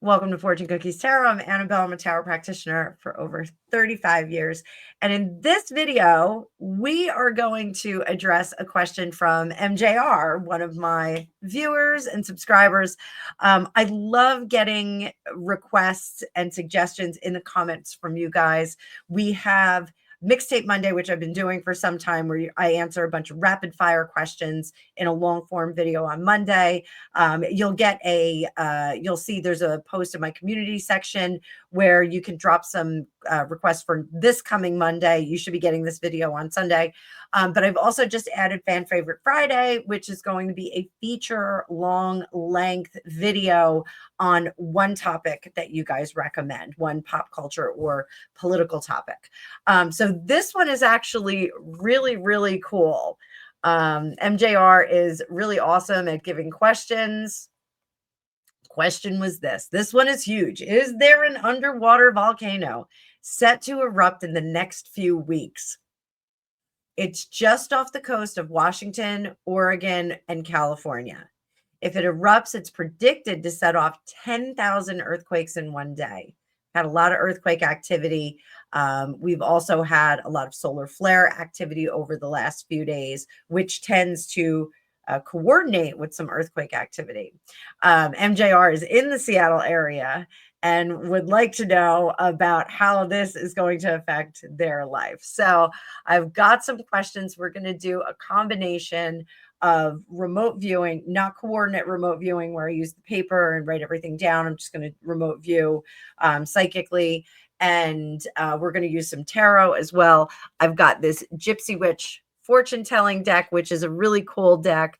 Welcome to Fortune Cookies Tarot. I'm Annabelle. I'm a tarot practitioner for over 35 years. And in this video, we are going to address a question from MJR, one of my viewers and subscribers. I love getting requests and suggestions in the comments from you guys. We have Mixtape Monday, which I've been doing for some time, where I answer a bunch of rapid fire questions in a long form video on Monday. You'll get you'll see there's a post in my community section where you can drop some requests for this coming Monday. You should be getting this video on Sunday. But I've also just added Fan Favorite Friday, which is going to be a feature long length video on one topic that you guys recommend, one pop culture or political topic. So this one is actually really, really cool. MJR is really awesome at giving questions. Question was this. This one is huge. Is there an underwater volcano set to erupt in the next few weeks? It's just off the coast of Washington, Oregon, and California. If it erupts, it's predicted to set off 10,000 earthquakes in one day. Had a lot of earthquake activity. We've also had a lot of solar flare activity over the last few days, which tends to coordinate with some earthquake activity. MJR is in the Seattle area and would like to know about how this is going to affect their life. So I've got some questions. We're going to do a combination of remote viewing, not coordinate remote viewing where I use the paper and write everything down. I'm just going to remote view psychically. And we're going to use some tarot as well. I've got this Gypsy Witch fortune telling deck, which is a really cool deck.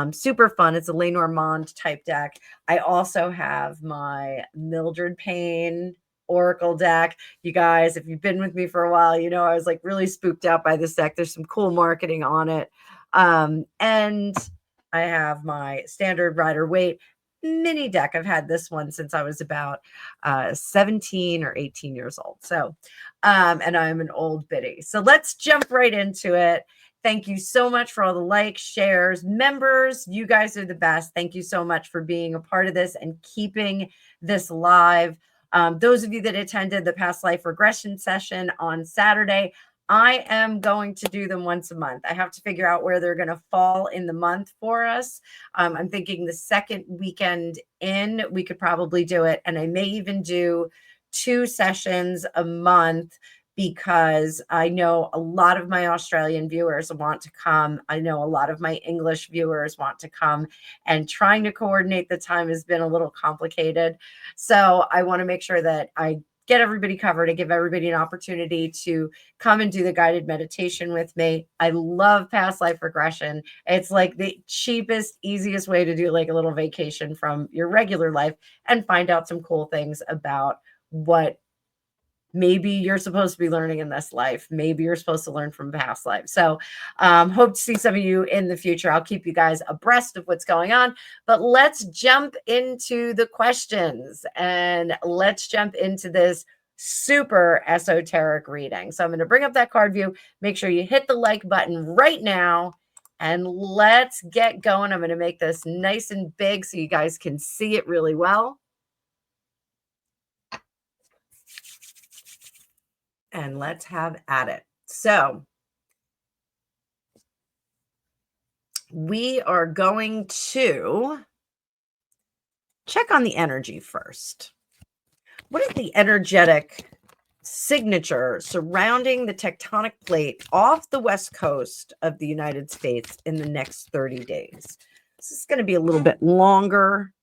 Super fun. It's a Lenormand type deck. I also have my Mildred Payne Oracle deck. You guys, if you've been with me for a while, you know I was like really spooked out by this deck. There's some cool marketing on it. And I have my standard Rider-Waite mini deck. I've had this one since I was about 17 or 18 years old. So, and I'm an old biddy. So let's jump right into it. Thank you so much for all the likes, shares, members. You guys are the best. Thank you so much for being a part of this and keeping this live. Those of you that attended the past life regression session on Saturday, I am going to do them once a month. I have to figure out where they're going to fall in the month for us. I'm thinking the second weekend in, we could probably do it. And I may even do 2 sessions a month because I know a lot of my Australian viewers want to come. I know a lot of my English viewers want to come, and trying to coordinate the time has been a little complicated. So I want to make sure that I get everybody covered and give everybody an opportunity to come and do the guided meditation with me. I love past life regression. It's like the cheapest, easiest way to do like a little vacation from your regular life and find out some cool things about what maybe you're supposed to be learning in this life. Maybe you're supposed to learn from past life. So hope to see some of you in the future. I'll keep you guys abreast of what's going on, but let's jump into the questions and let's jump into this super esoteric reading. So I'm going to bring up that card view. Make sure you hit the like button right now and let's get going. I'm going to make this nice and big so you guys can see it really well. And let's have at it. So we are going to check on the energy first. What is the energetic signature surrounding the tectonic plate off the west coast of the United States in the next 30 days? This is going to be a little bit longer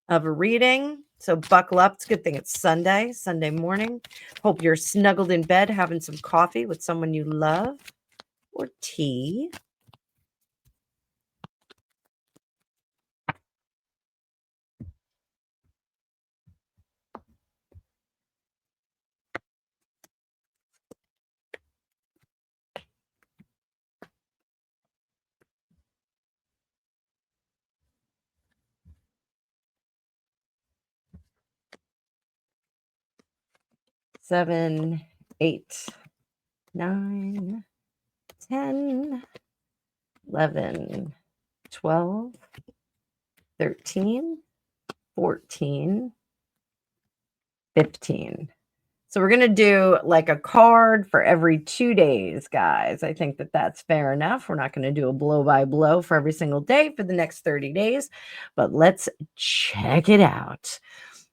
of a reading, so buckle up. It's a good thing it's Sunday morning. Hope you're snuggled in bed having some coffee with someone you love or tea. Seven, 8, 9, 10, 11, 12, 13, 14, 15. So we're going to do like a card for every 2 days, guys. I think that that's fair enough. We're not going to do a blow by blow for every single day for the next 30 days, but let's check it out.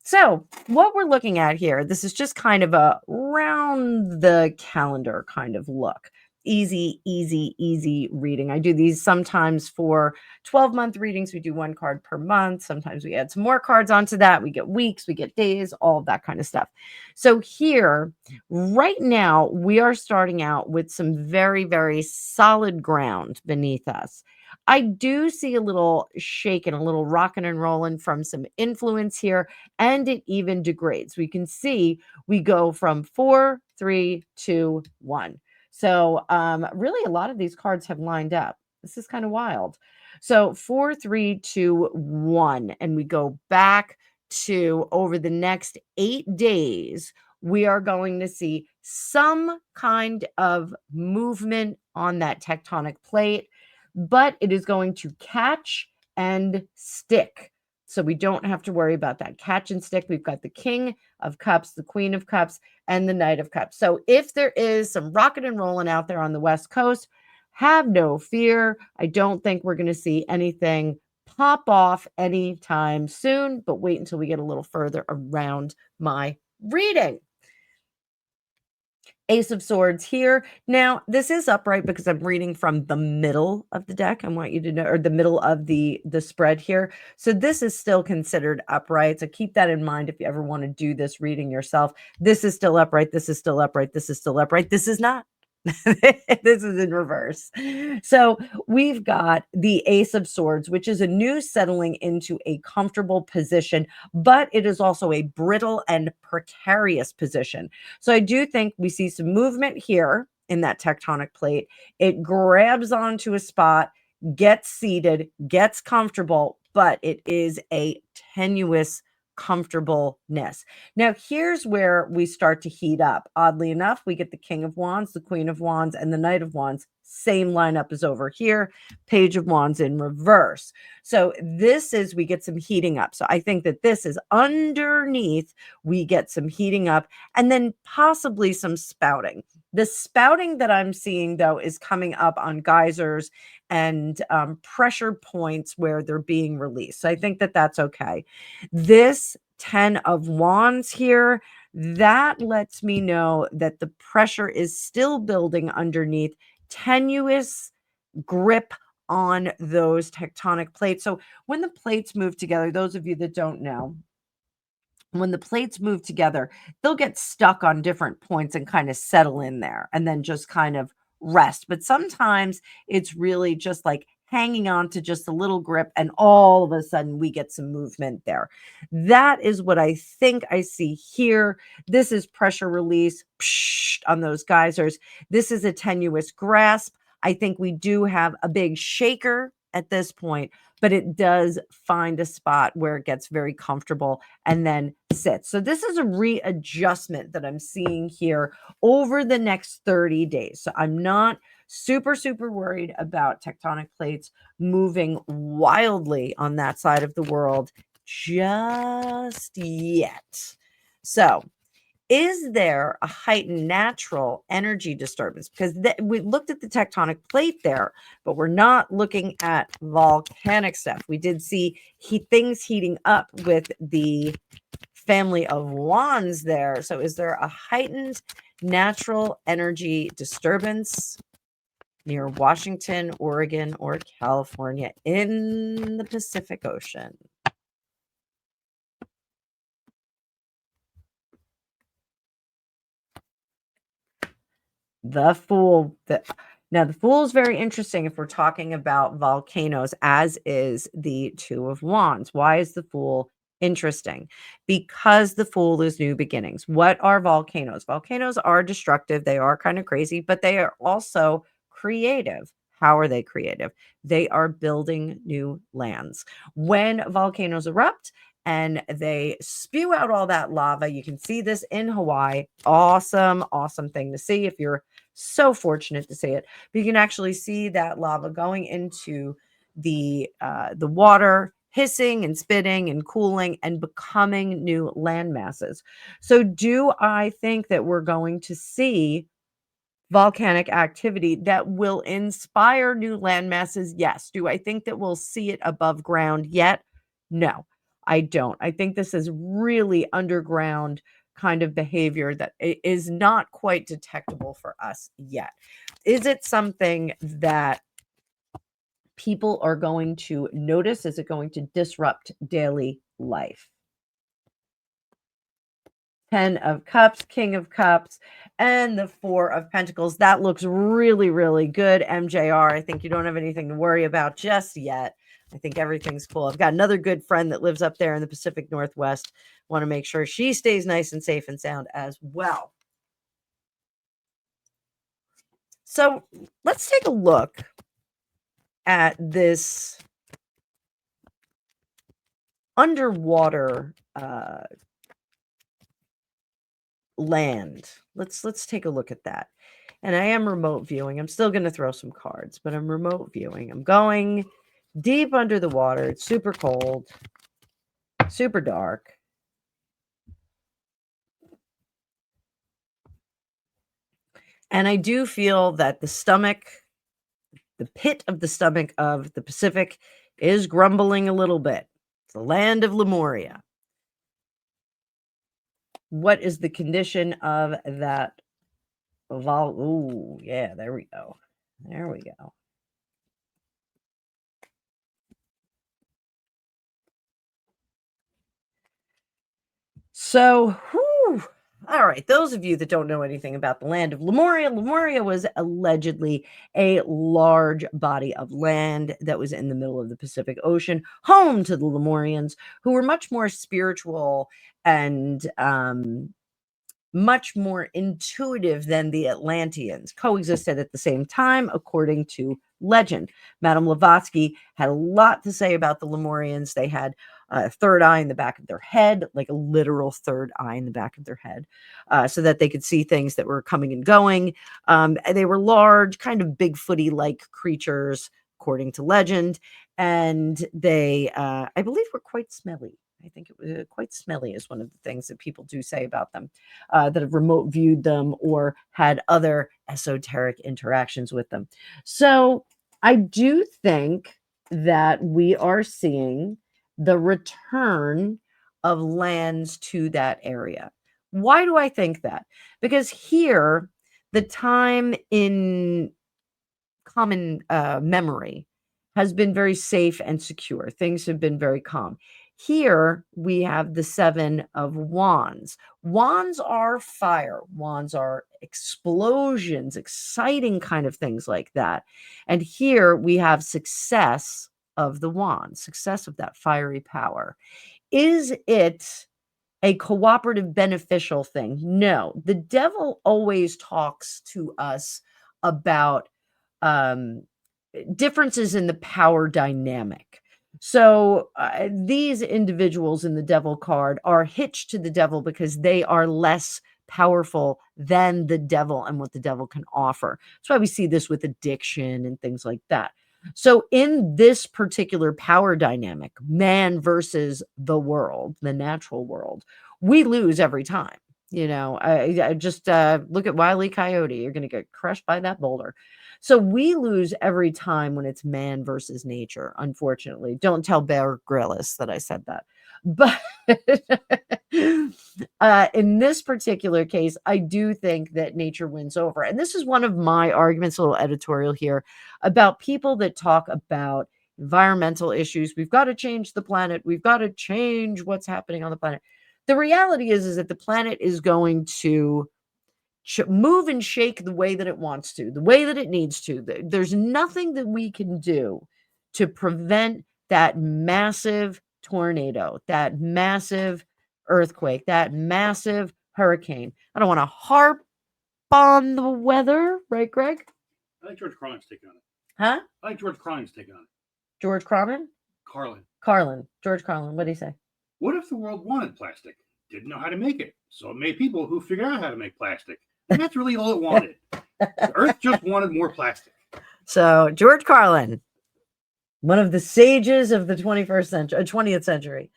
So what we're looking at here, this is just kind of a round the calendar kind of look. Easy, easy, easy reading. I do these sometimes for 12-month readings. We do one card per month. Sometimes we add some more cards onto that. We get weeks, we get days, all of that kind of stuff. So here, right now, we are starting out with some very, very solid ground beneath us. I do see a little shaking, a little rocking and rolling from some influence here, and it even degrades. We can see we go from 4, 3, 2, 1. So really a lot of these cards have lined up. This is kind of wild. So 4, 3, 2, 1, and we go back to over the next 8 days, we are going to see some kind of movement on that tectonic plate, but it is going to catch and stick. So we don't have to worry about that catch and stick. We've got the King of Cups, the Queen of Cups, and the Knight of Cups. So if there is some rocking and rolling out there on the West Coast, have no fear. I don't think we're going to see anything pop off anytime soon, but wait until we get a little further around my reading. Ace of Swords here. Now, this is upright because I'm reading from the middle of the deck. I want you to know, or the middle of the spread here. So this is still considered upright. So keep that in mind if you ever want to do this reading yourself. This is still upright. This is still upright. This is still upright. This is not. This is in reverse. So we've got the Ace of Swords, which is a new settling into a comfortable position, but it is also a brittle and precarious position. So I do think we see some movement here in that tectonic plate. It grabs onto a spot, gets seated, gets comfortable, but it is a tenuous comfortableness. Now, here's where we start to heat up. Oddly enough, we get the King of Wands, the Queen of Wands, and the Knight of Wands. Same lineup as over here, Page of Wands in reverse. So this is, we get some heating up. So I think that this is underneath, we get some heating up and then possibly some spouting. The spouting that I'm seeing, though, is coming up on geysers and pressure points where they're being released. So I think that that's okay. This 10 of Wands here, that lets me know that the pressure is still building underneath, tenuous grip on those tectonic plates. So when the plates move together, those of you that don't know, when the plates move together, they'll get stuck on different points and kind of settle in there and then just kind of rest. But sometimes it's really just like hanging on to just a little grip, and all of a sudden we get some movement there. That is what I think I see here. This is pressure release on those geysers. This is a tenuous grasp. I think we do have a big shaker at this point, but it does find a spot where it gets very comfortable and then sits. So this is a readjustment that I'm seeing here over the next 30 days. So I'm not super, super worried about tectonic plates moving wildly on that side of the world just yet. So is there a heightened natural energy disturbance? Because we looked at the tectonic plate there, but we're not looking at volcanic stuff. We did see things heating up with the family of wands there. So is there a heightened natural energy disturbance near Washington, Oregon, or California in the Pacific Ocean? The Fool. Now, the Fool is very interesting if we're talking about volcanoes, as is the Two of Wands. Why is the Fool interesting? Because the Fool is new beginnings. What are volcanoes? Volcanoes are destructive. They are kind of crazy, but they are also creative. How are they creative? They are building new lands. When volcanoes erupt, and they spew out all that lava. You can see this in Hawaii. Awesome, awesome thing to see if you're so fortunate to see it. But you can actually see that lava going into the water, hissing and spitting and cooling and becoming new land masses. So, do I think that we're going to see volcanic activity that will inspire new land masses? Yes. Do I think that we'll see it above ground yet? No, I don't. I think this is really underground kind of behavior that is not quite detectable for us yet. Is it something that people are going to notice? Is it going to disrupt daily life? 10 of Cups, King of Cups, and the 4 of Pentacles. That looks really, really good, MJR. I think you don't have anything to worry about just yet. I think everything's cool. I've got another good friend that lives up there in the Pacific Northwest. Want to make sure she stays nice and safe and sound as well. So let's take a look at this underwater land. Let's take a look at that. And I am remote viewing. I'm still going to throw some cards, but I'm remote viewing. I'm going deep under the water. It's super cold, super dark. And I do feel that the stomach, the pit of the stomach of the Pacific is grumbling a little bit. It's the land of Lemuria. What is the condition of that? Ooh, yeah, there we go. There we go. So, whew, all right, those of you that don't know anything about the land of Lemuria, Lemuria was allegedly a large body of land that was in the middle of the Pacific Ocean, home to the Lemurians, who were much more spiritual and much more intuitive than the Atlanteans, coexisted at the same time, according to legend. Madame Blavatsky had a lot to say about the Lemurians. They had a third eye in the back of their head, like a literal third eye in the back of their head, so that they could see things that were coming and going. They were large, kind of Bigfooty-like creatures, according to legend, and they, I believe, were quite smelly. I think it was quite smelly is one of the things that people do say about them, that have remote viewed them or had other esoteric interactions with them. So I do think that we are seeing the return of lands to that area. Why do I think that? Because here, the time in common memory has been very safe and secure. Things have been very calm. Here we have the 7 of Wands. Wands are fire. Wands are explosions, exciting kind of things like that. And here we have success of the Wands, success of that fiery power. Is it a cooperative, beneficial thing? No. The devil always talks to us about differences in the power dynamic. So these individuals in the devil card are hitched to the devil because they are less powerful than the devil and what the devil can offer. That's why we see this with addiction and things like that. So in this particular power dynamic, man versus the world, the natural world, we lose every time. You know, I just look at Wile E. Coyote. You're going to get crushed by that boulder. So we lose every time when it's man versus nature, unfortunately. Don't tell Bear Grylls that I said that. But in this particular case, I do think that nature wins over. And this is one of my arguments, a little editorial here, about people that talk about environmental issues. We've got to change the planet. We've got to change what's happening on the planet. The reality is that the planet is going to move and shake the way that it wants to, the way that it needs to. There's nothing that we can do to prevent that massive tornado, that massive earthquake, that massive hurricane. I don't want to harp on the weather, right, Greg? I think George Carlin's taking on it. Huh? I think George Carlin's taking on it. George Carlin? Carlin. George Carlin. What did he say? What if the world wanted plastic? Didn't know how to make it. So it made people who figured out how to make plastic. And that's really all it wanted. The Earth just wanted more plastic. So George Carlin, One of the sages of the 21st century, 20th century.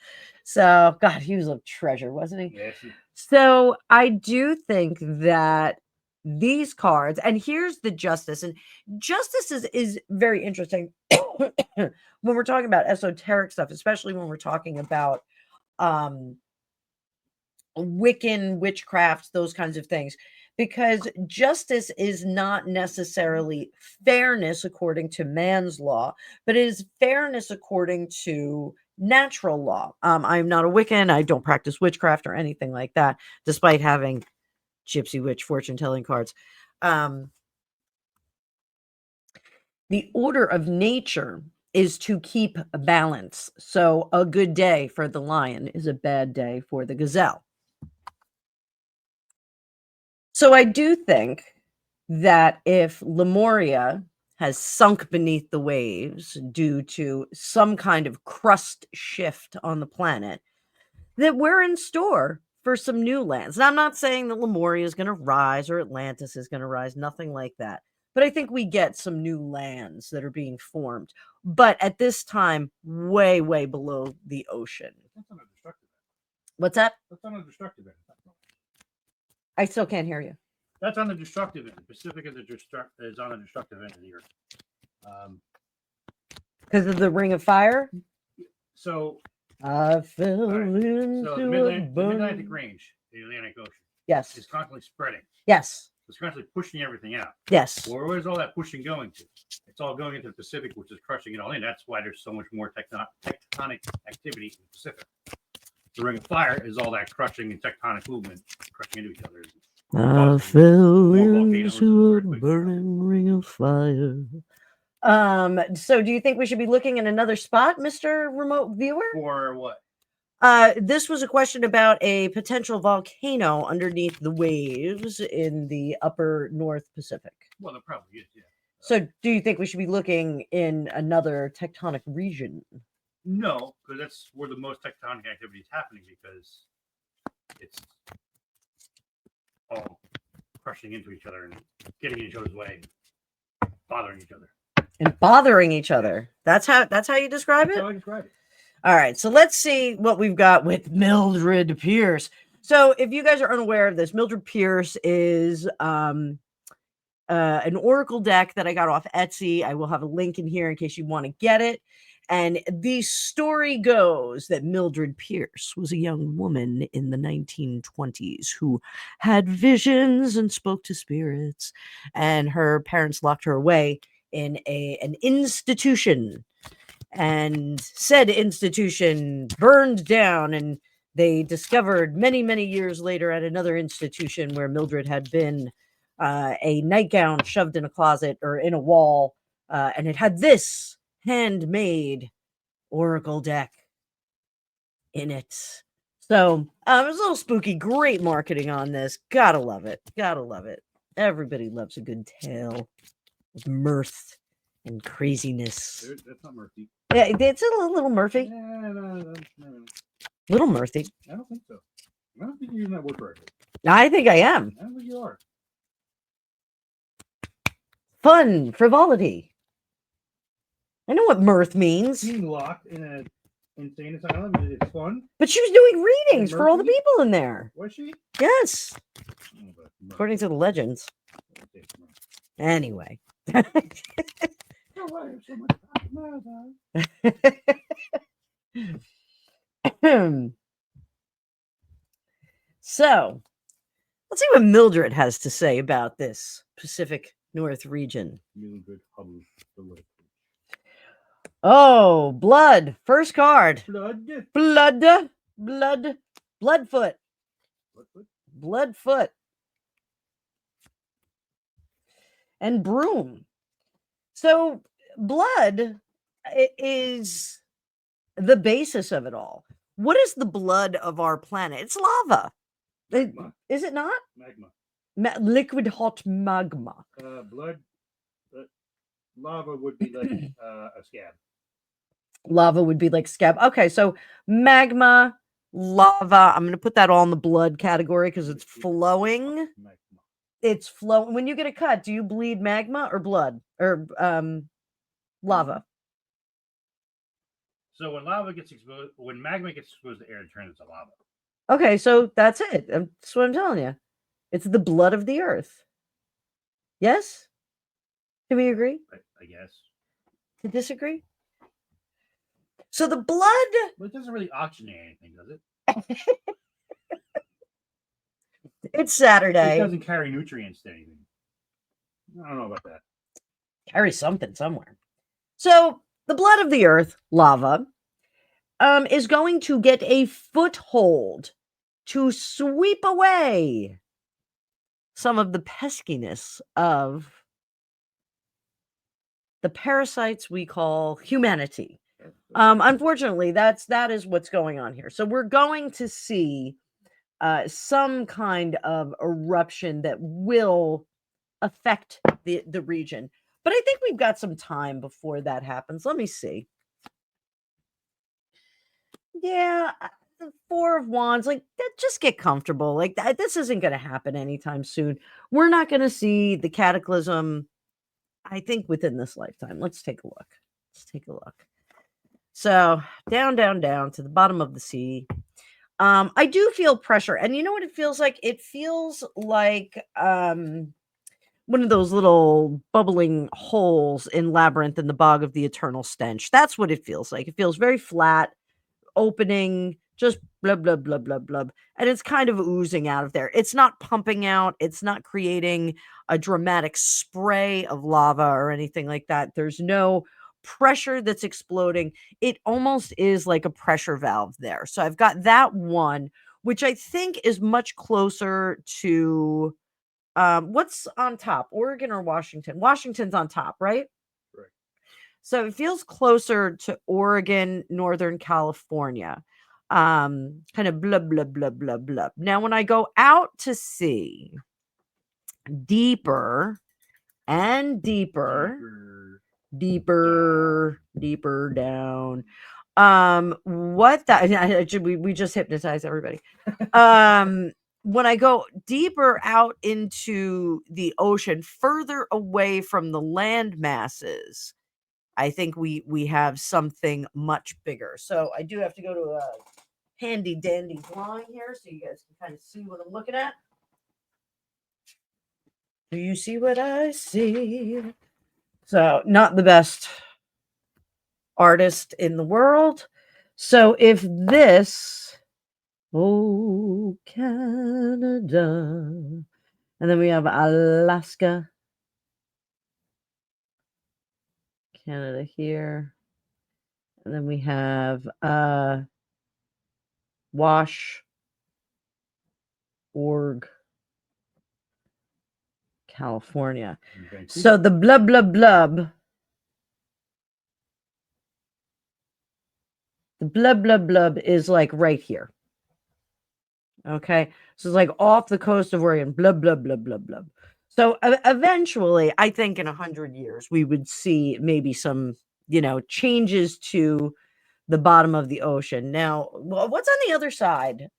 So, God, he was a treasure, wasn't he? Yes. So, I do think that these cards, and here's the justice, and justice is very interesting when we're talking about esoteric stuff, especially when we're talking about Wiccan, witchcraft, those kinds of things, because justice is not necessarily fairness according to man's law, but it is fairness according to natural law. I'm not a Wiccan. I don't practice witchcraft or anything like that, despite having gypsy witch fortune telling cards. The order of nature is to keep a balance. So a good day for the lion is a bad day for the gazelle. So I do think that if Lemuria has sunk beneath the waves due to some kind of crust shift on the planet, that we're in store for some new lands. And I'm not saying that Lemuria is going to rise or Atlantis is going to rise, nothing like that. But I think we get some new lands that are being formed. But at this time, way, way below the ocean. That's not a destructive end. What's that? That's not a destructive end. I still can't hear you. That's on the destructive end. The Pacific is on the destructive end of the Earth. Because of the Ring of Fire? So I fell into so a the Mid-Atlantic burning... range, the Atlantic Ocean, Yes. is constantly spreading. Yes. It's constantly pushing everything out. Yes. Well, where's all that pushing going to? It's all going into the Pacific, which is crushing it all in. That's why there's so much more tectonic activity in the Pacific. The Ring of Fire is all that crushing and tectonic movement crushing into each other. I fell into a burning ring of fire. So do you think we should be looking in another spot, Mr. Remote Viewer? For what? This was a question about a potential volcano underneath the waves in the upper North Pacific. Well, there probably is, yeah. So do you think we should be looking in another tectonic region? No, because that's where the most tectonic activity is happening, because it's all crushing into each other and getting in each other's way, bothering each other. And bothering each other. That's how you describe it? That's how I describe it. All right, so let's see what we've got with Mildred Pierce. So if you guys are unaware of this, Mildred Pierce is an oracle deck that I got off Etsy. I will have a link in here in case you want to get it. And the story goes that Mildred Pierce was a young woman in the 1920s who had visions and spoke to spirits, and her parents locked her away in an institution, and said institution burned down, and they discovered many, many years later at another institution where Mildred had been a nightgown shoved in a closet or in a wall, and it had this handmade oracle deck in it. So it was a little spooky. Great marketing on this. Gotta love it. Gotta love it. Everybody loves a good tale of mirth and craziness. That's not Murphy. Yeah, it's a little Murphy. No. Little Murphy. I don't think so. I don't think you're using that word correctly. I think I am. I don't think you are. Fun, frivolity. I know what mirth means. Being locked in an insane asylum is fun. But she was doing readings for all the people in there. Was she? Yes. According to the legends. Anyway. So, let's see what Mildred has to say about this Pacific North region. Mildred Hubble, the lake. Oh, blood. First card. Blood. Bloodfoot. Bloodfoot. And broom. So blood is the basis of it all. What is the blood of our planet? It's lava. Is it not? Magma. Liquid hot magma. Blood. Lava would be like a scab. Lava would be like scab. Okay, so magma, lava. I'm going to put that all in the blood category because it's flowing. Magma. It's flowing. When you get a cut, do you bleed magma or blood or lava? So when lava gets exposed, when magma gets exposed to air, it turns into lava. Okay, so that's it. That's what I'm telling you. It's the blood of the earth. Yes? Can we agree? I guess. To disagree? So the blood. But it doesn't really oxygenate anything, does it? It's It Saturday. doesn't carry nutrients to anything. I don't know about that. Carry something somewhere. So the blood of the earth, lava, is going to get a foothold to sweep away some of the peskiness of the parasites we call humanity. Unfortunately, that is what's going on here. So we're going to see some kind of eruption that will affect the region. But I think we've got some time before that happens. Let me see. Yeah, the Four of Wands, like just get comfortable. Like that, this isn't going to happen anytime soon. We're not going to see the cataclysm, I think, within this lifetime. Let's take a look. Let's take a look. So down, down, down to the bottom of the sea. I do feel pressure, and you know what it feels like? It feels like one of those little bubbling holes in Labyrinth in the Bog of the Eternal Stench. That's what it feels like. It feels very flat, opening, just blub, blub, blub, blub, blub. And it's kind of oozing out of there. It's not pumping out. It's not creating a dramatic spray of lava or anything like that. There's no pressure that's exploding. It almost is like a pressure valve there. So I've got that one, which I think is much closer to what's on top, Oregon or Washington? Washington's on top, right? Right. So it feels closer to Oregon, Northern California. Kind of blub, blub, blub, blub, blub. Now, when I go out to sea, deeper and deeper down. What that we just hypnotized everybody. When I go deeper out into the ocean, further away from the land masses, I think we have something much bigger. So I do have to go to a handy dandy drawing here so you guys can kind of see what I'm looking at. Do you see what I see? So not the best artist in the world. So if this, oh Canada, and then we have Alaska, Canada here, and then we have Wash Org, California. So the blub blub blub, the blub blub blub is like right here. Okay, so it's like off the coast of Oregon. Blub blub blub blub blub. So eventually, I think in 100 years, we would see maybe some, changes to the bottom of the ocean. Now, what's on the other side?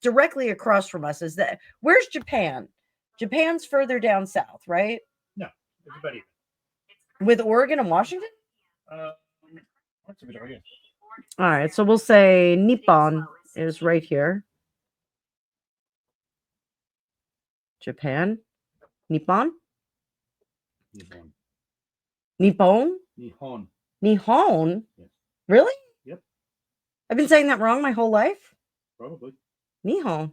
Directly across from us is that where's Japan? Japan's further down south, right? No, it's about even. With Oregon and Washington? What's a bit of it? All right, so we'll say Nippon is right here. Japan, Nippon, Nippon, Nihon. Yes. Really? Yep. I've been saying that wrong my whole life. Probably. Nihon.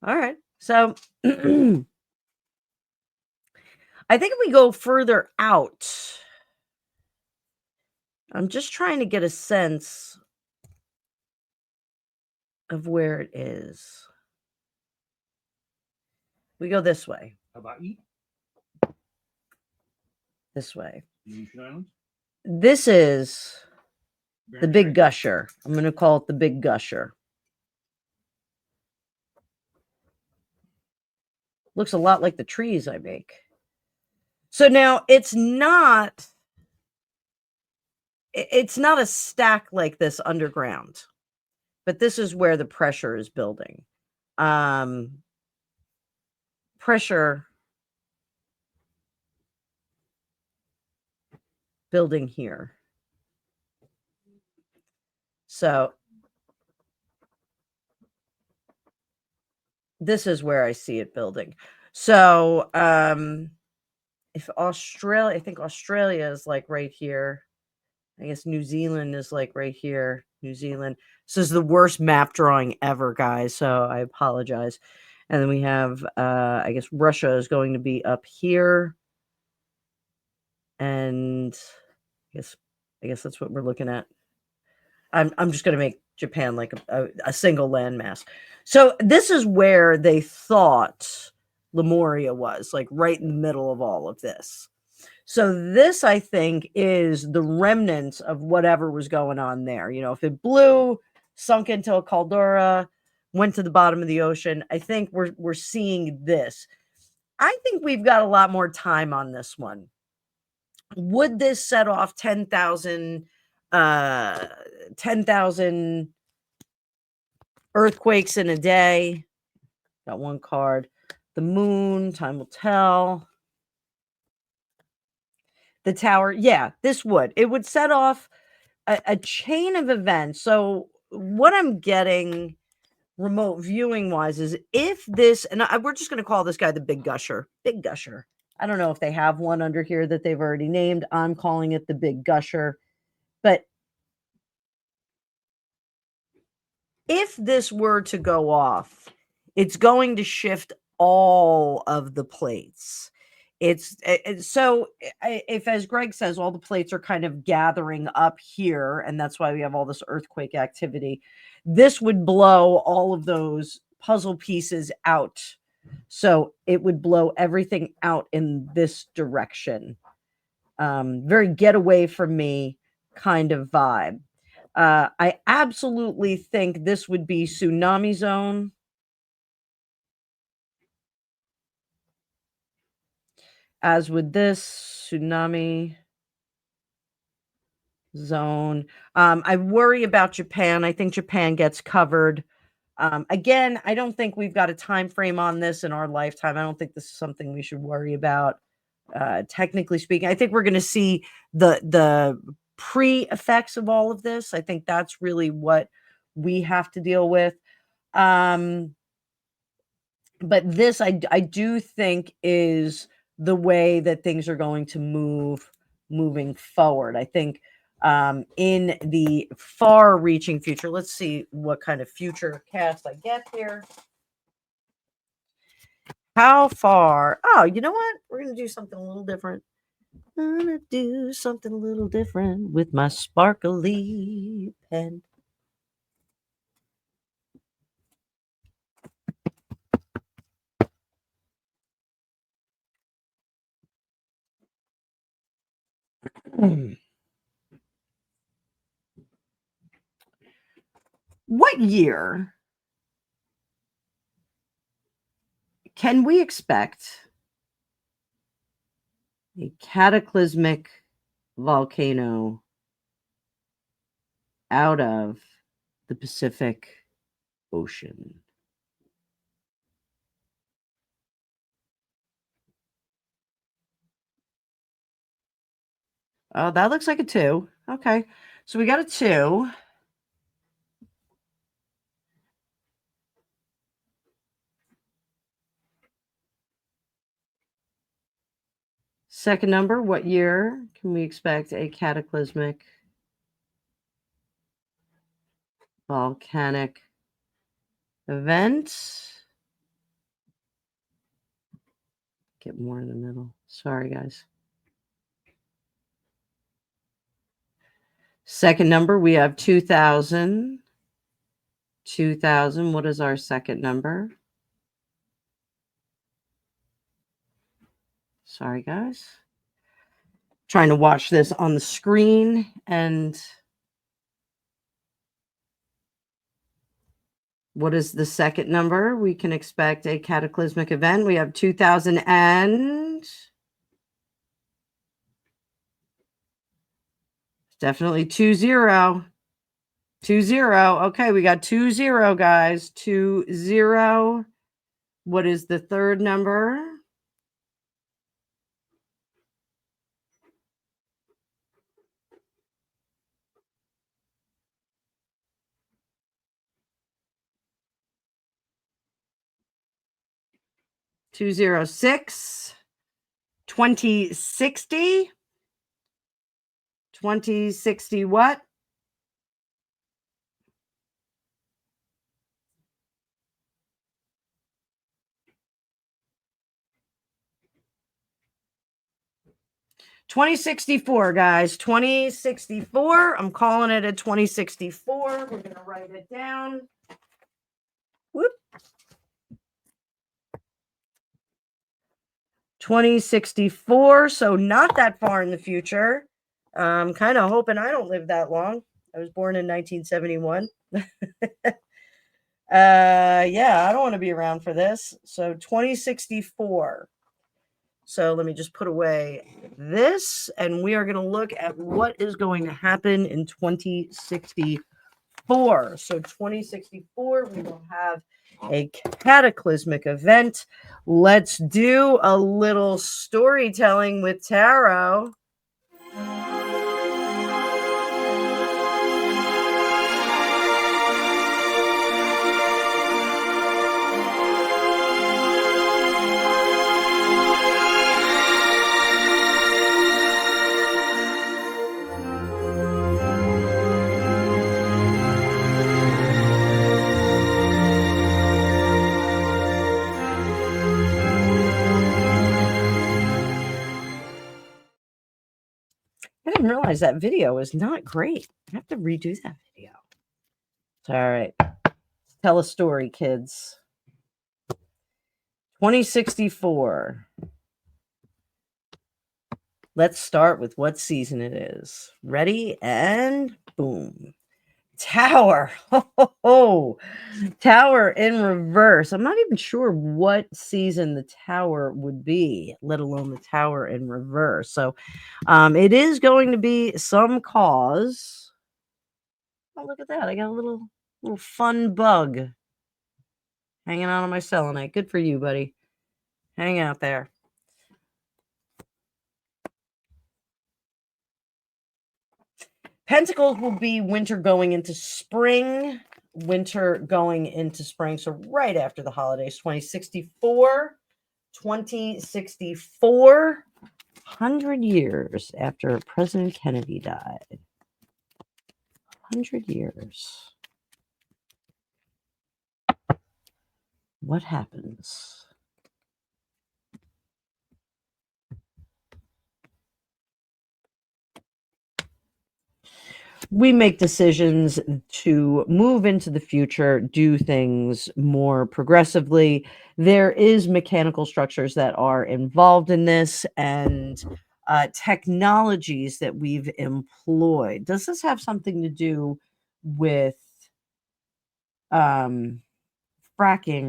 All right. So I think if we go further out, I'm just trying to get a sense of where it is. We go this way. Hawaii? This way. Aleutian Islands? This is the Bering Big Strait? Gusher. I'm going to call it the Big Gusher. Looks a lot like the trees I make. So now it's not a stack like this underground, but this is where the pressure is building. Pressure building here. So this is where I see it building. So if Australia, I think Australia is like right here. I guess New Zealand is like right here. New Zealand. This is the worst map drawing ever, guys. So I apologize. And then we have, I guess Russia is going to be up here. And I guess that's what we're looking at. I'm just going to make Japan like a single landmass. So this is where they thought Lemuria was, like right in the middle of all of this. So this, I think, is the remnants of whatever was going on there. You know, if it blew, sunk into a caldera, went to the bottom of the ocean, I think we're seeing this. I think we've got a lot more time on this one. Would this set off 10,000 10,000 earthquakes in a day? Got one card. The moon, time will tell. The tower, yeah, this would. It would set off a chain of events. So what I'm getting remote viewing wise is if this, and we're just going to call this guy the Big Gusher. Big Gusher. I don't know if they have one under here that they've already named. I'm calling it the Big Gusher. But if this were to go off, it's going to shift all of the plates. So if, as Greg says, all the plates are kind of gathering up here, and that's why we have all this earthquake activity, this would blow all of those puzzle pieces out. So it would blow everything out in this direction. Very get away from me kind of vibe. I absolutely think this would be tsunami zone. As with this tsunami zone. I worry about Japan. I think Japan gets covered. Again, I don't think we've got a time frame on this in our lifetime. I don't think this is something we should worry about. Technically speaking, I think we're going to see the pre-effects of all of this. I think that's really what we have to deal with. But this, I do think, is the way that things are going to moving forward. I think in the far-reaching future, let's see what kind of future cast I get here. How far? Oh, you know what? We're going to do something a little different. I'm going to do something a little different with my sparkly pen. What year can we expect a cataclysmic volcano out of the Pacific Ocean? Oh, that looks like a 2. Okay. So we got a 2. Second number, what year can we expect a cataclysmic volcanic event? Get more in the middle. Sorry, guys. Second number, we have 2000. 2000. What is our second number? Sorry, guys. Trying to watch this on the screen. And what is the second number? We can expect a cataclysmic event. We have 2000 and definitely 20. 20. Okay, we got 20, guys. 20. What is the third number? 206, 2060, 2060 what? $2064, guys. 2064. I'm calling it a 2064. We're going to write it down. Whoop. 2064. So not that far in the future. I'm kind of hoping I don't live that long. I was born in 1971. Yeah, I don't want to be around for this. So 2064. So let me just put away this, and we are going to look at what is going to happen in 2064. So 2064, we will have a cataclysmic event. Let's do a little storytelling with tarot. I didn't realize that video is not great. I have to redo that video. All right. Tell a story, kids. 2064. Let's start with what season it is. Ready? And boom. Tower. Oh, Tower in reverse. I'm not even sure what season the Tower would be, let alone the Tower in reverse. So it is going to be some cause. Oh, look at that. I got a little fun bug hanging out on my selenite. Good for you, buddy. Hang out there. Pentacles will be winter going into spring. Winter going into spring. So right after the holidays, 2064. 2064. 100 years after President Kennedy died. 100 years. What happens? We make decisions to move into the future, do things more progressively. There is mechanical structures that are involved in this, and technologies that we've employed. Does this have something to do with fracking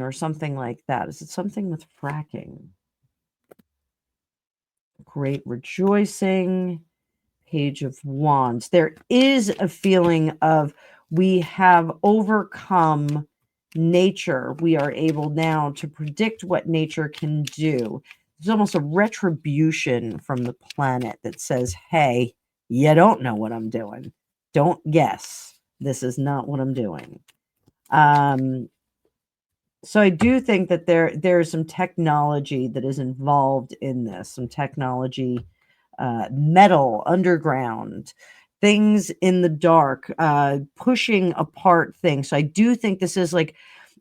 or something like that? Is it something with fracking? Great rejoicing. Page of Wands. There is a feeling of we have overcome nature. We are able now to predict what nature can do. There's almost a retribution from the planet that says, hey, you don't know what I'm doing. Don't guess. This is not what I'm doing. So I do think that there's some technology that is involved in this, some technology, metal, underground, things in the dark, pushing apart things. So I do think this is like,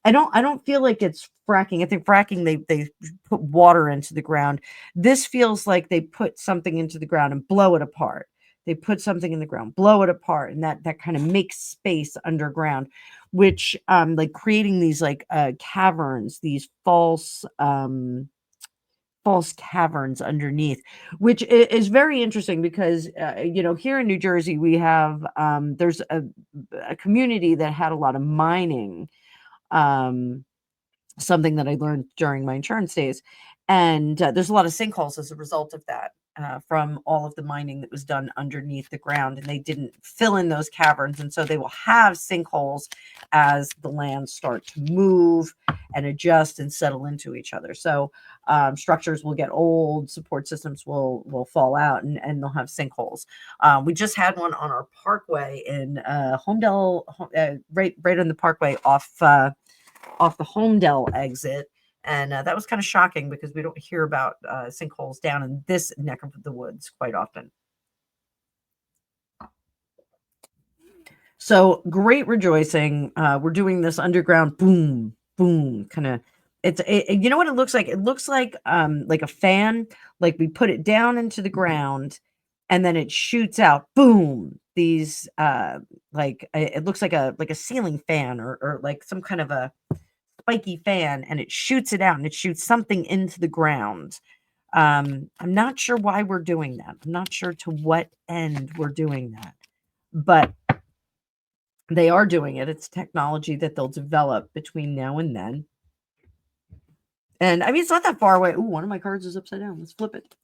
I don't feel like it's fracking. I think fracking, they put water into the ground. This feels like they put something into the ground and blow it apart. They put something in the ground, blow it apart, and that kind of makes space underground, which like creating these like caverns, these false caverns underneath, which is very interesting because here in New Jersey we have there's a community that had a lot of mining, something that I learned during my insurance days, and there's a lot of sinkholes as a result of that, from all of the mining that was done underneath the ground, and they didn't fill in those caverns, and so they will have sinkholes as the lands start to move and adjust and settle into each other. So structures will get old, support systems will fall out, and they'll have sinkholes. We just had one on our parkway in Homedale, right on the parkway off the Homedale exit. And that was kind of shocking because we don't hear about sinkholes down in this neck of the woods quite often. So great rejoicing. We're doing this underground boom, boom, kind of. You know what it looks like? It looks like a fan. Like we put it down into the ground, and then it shoots out. Boom! These it looks like a ceiling fan or like some kind of a spiky fan, and it shoots it out, and it shoots something into the ground. I'm not sure why we're doing that. I'm not sure to what end we're doing that, but they are doing it. It's technology that they'll develop between now and then. And I mean, it's not that far away. Ooh, one of my cards is upside down. Let's flip it.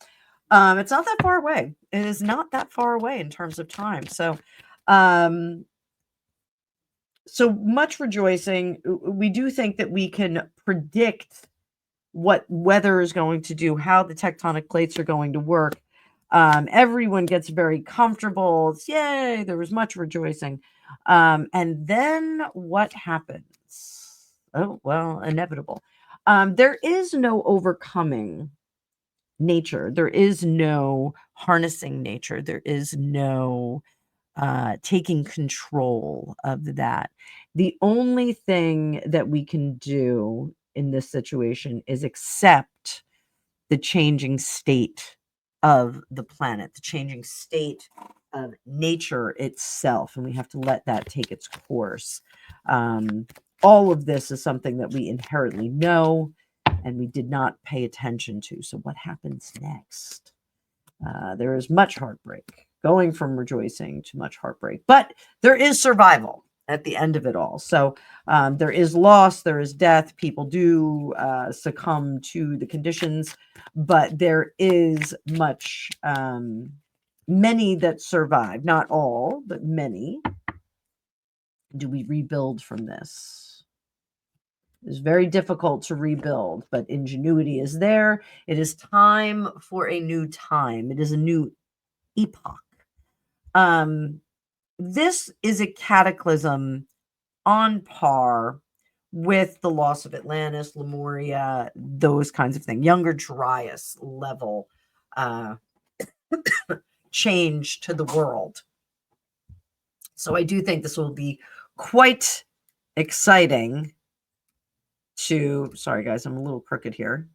It's not that far away. It is not that far away in terms of time. So, so much rejoicing. We do think that we can predict what weather is going to do, how the tectonic plates are going to work. Everyone gets very comfortable. It's, yay, there was much rejoicing. And then what happens? Oh, well, inevitable. There is no overcoming nature. There is no harnessing nature. There is no taking control of that. The only thing that we can do in this situation is accept the changing state of the planet, the changing state of nature itself, and we have to let that take its course. All of this is something that we inherently know and we did not pay attention to. So what happens next? There is much heartbreak, going from rejoicing to much heartbreak, but there is survival at the end of it all. So there is loss, there is death. People do succumb to the conditions, but there is much, many that survive, not all, but many. Do we rebuild from this? It's very difficult to rebuild, but ingenuity is there. It is time for a new time. It is a new epoch. This is a cataclysm on par with the loss of Atlantis, Lemuria, those kinds of things. Younger Dryas level change to the world. So I do think this will be quite exciting to, sorry guys, I'm a little crooked here.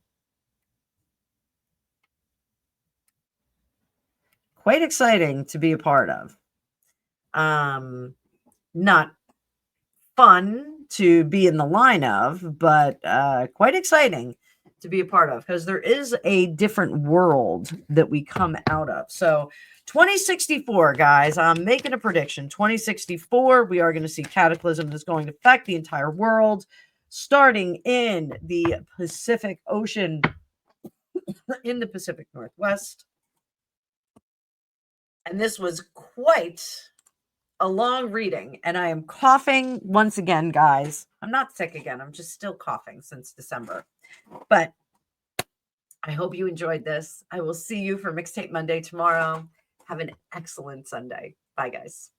Quite exciting to be a part of. Not fun to be in the line of, but quite exciting to be a part of, because there is a different world that we come out of. So 2064, guys, I'm making a prediction. 2064, we are going to see cataclysm that's going to affect the entire world, starting in the Pacific Ocean, in the Pacific Northwest. And this was quite a long reading, and I am coughing once again, guys. I'm not sick again. I'm just still coughing since December. But I hope you enjoyed this. I will see you for Mixtape Monday tomorrow. Have an excellent Sunday. Bye, guys.